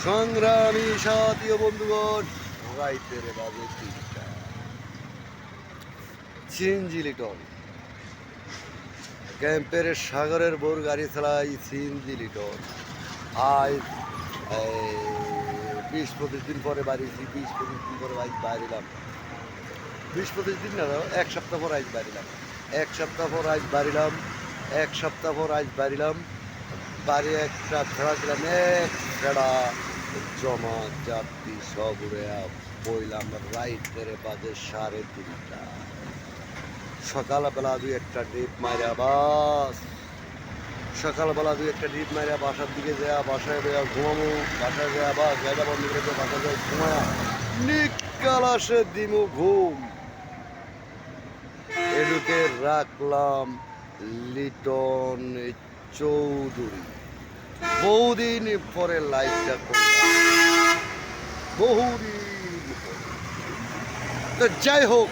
সংগ্রামী সাথী ও বন্ধুগণ, রাইতের বাজে 3টা। সিএনজি লিটন ক্যাম্পের সাগরের বোর গাড়ি চালাই সিএনজি লিটন। আজ 20-25 দিন পরে বাড়িছি, 20-25 দিন পরে আজ বাড়িলাম। 20-25 দিন না, 1 সপ্তাহ পর আজ বাড়িলাম। 1 সপ্তাহ পর আজ বাড়িলাম। 1 সপ্তাহ পর আজ বাড়িলাম। বাড়ি একটা ফেরা দিলাম, এক ফেরা জমা যাত্রী সব উড়ে বইলাম রাইতের বাজে 3:30। সকালবেলা 2-1টা ডিপ মাইরা বাস, সকালবেলা 2-1টা ডিপ মাইরা বাসার দিকে যাওয়া, বাসায় যাওয়া ঘুমামো, বাসায় যাওয়া বাস গাড়িটা বন্ধ করে বাসায় যাওয়া ঘুমায়া নিকাল আসে দিমু ঘুম। এডুকে রাখলাম লিটন চৌধুরী। বহুদিন পরে লাইভটা করলাম, বহুদিন পরে। তো যাই হোক,